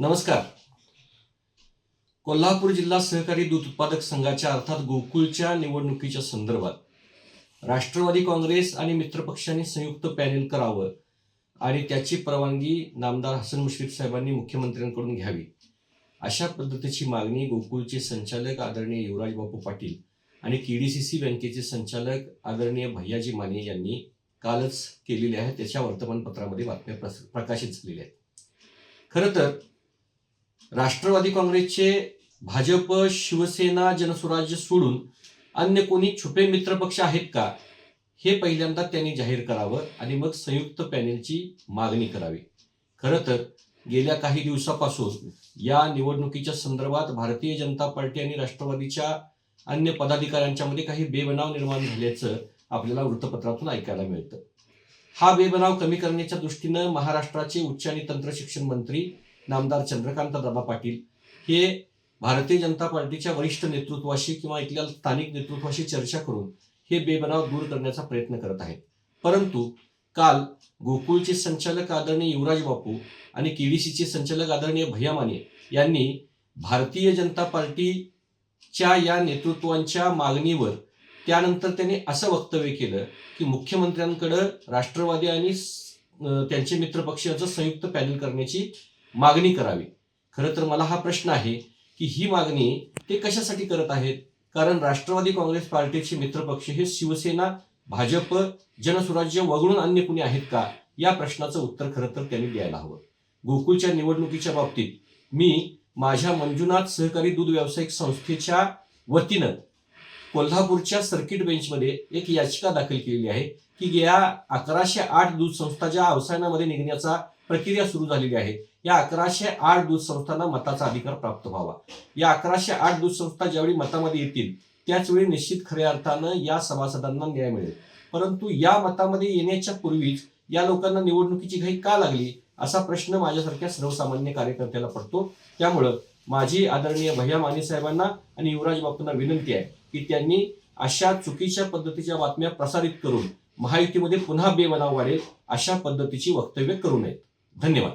नमस्कार. कोल्हापूर जिल्हा सहकारी दूध उत्पादक संघाच्या अर्थात गोकुळच्या निवडणुकीच्या संदर्भात राष्ट्रवादी काँग्रेस आणि मित्रपक्षांनी संयुक्त पॅनेल करावं आणि त्याची परवानगी नामदार हसन मुश्रीफ साहेबांनी मुख्यमंत्र्यांकडून घ्यावी अशा पद्धतीची मागणी गोकुळचे संचालक आदरणीय युवराज बापू पाटील आणि केडीसीसी बँकेचे संचालक आदरणीय भैयाजी माने यांनी कालच केलेली आहे. त्याच्या वर्तमानपत्रामध्ये बातम्या प्रकाशित झालेल्या आहेत. खरं तर राष्ट्रवादी काँग्रेसचे भाजप, शिवसेना, जनसुराज्य सोडून अन्य कोणी छुपे मित्रपक्ष आहेत का हे पहिल्यांदा त्यांनी जाहीर करावं आणि मग संयुक्त पॅनेलची मागणी करावी. खरं तर गेल्या काही दिवसापासून या निवडणुकीच्या संदर्भात भारतीय जनता पार्टी आणि राष्ट्रवादीच्या अन्य पदाधिकाऱ्यांच्यामध्ये काही बेबनाव निर्माण झाल्याचं आपल्याला वृत्तपत्रातून ऐकायला मिळतं. हा बेबनाव कमी करण्याच्या दृष्टीनं महाराष्ट्राचे उच्च आणि तंत्र शिक्षण मंत्री नामदार चंद्रकांत दादा पाटील हे भारतीय जनता पार्टीच्या वरिष्ठ नेतृत्वाशी किंवा इथल्या स्थानिक नेतृत्वाशी चर्चा करून हे बेबनाव दूर करण्याचा प्रयत्न करत आहेत. परंतु काल गोकुळचे संचालक आदरणीय युवराज बापू आणि केडीसीचे संचालक आदरणीय भैया माने यांनी भारतीय जनता पार्टीच्या या नेतृत्वांच्या मागणीवर त्यानंतर त्यांनी असं वक्तव्य केलं की मुख्यमंत्र्यांकडे राष्ट्रवादी आणि त्यांचे मित्रपक्षाचं संयुक्त पॅनेल करण्याची मागणी करावी. खरं तर मला हा प्रश्न आहे की ही मागणी ते कशासाठी करत आहेत? कारण राष्ट्रवादी काँग्रेस पार्टीचे मित्रपक्ष हे शिवसेना, भाजप, जनसुराज्य वगळून अन्य कुणी आहेत का या प्रश्नाचं उत्तर खरं तर त्यांनी द्यायला हवं. गोकुळच्या निवडणुकीच्या बाबतीत मी माझ्या मंजुनाथ सहकारी दूध व्यावसायिक संस्थेच्या वतीनं कोल्हापूरच्या सर्किट बेंचमध्ये एक याचिका दाखल केलेली आहे की या 1108 दूध संस्था ज्या अवसानामध्ये निघण्याचा प्रक्रिया सुरू झालेली आहे, या 1108 दूध संस्थांना मताचा अधिकार प्राप्त व्हावा. या 1108 दूध संस्था ज्यावेळी मतामध्ये येतील त्याचवेळी निश्चित खऱ्या अर्थानं या सभासदांना न्याय मिळेल. परंतु या मतामध्ये येण्याच्या पूर्वीच या लोकांना निवडणुकीची घाई का लागली असा प्रश्न माझ्यासारख्या सर्वसामान्य कार्यकर्त्याला पडतो. त्यामुळं माझी आदरणीय भैया माने साहेबांना आणि युवराज बापूंना विनंती आहे की त्यांनी अशा चुकीच्या पद्धतीच्या बातम्या प्रसारित करून महायुतीमध्ये पुन्हा बेबनाव वाढेल अशा पद्धतीची वक्तव्य करू नयेत. धन्यवाद.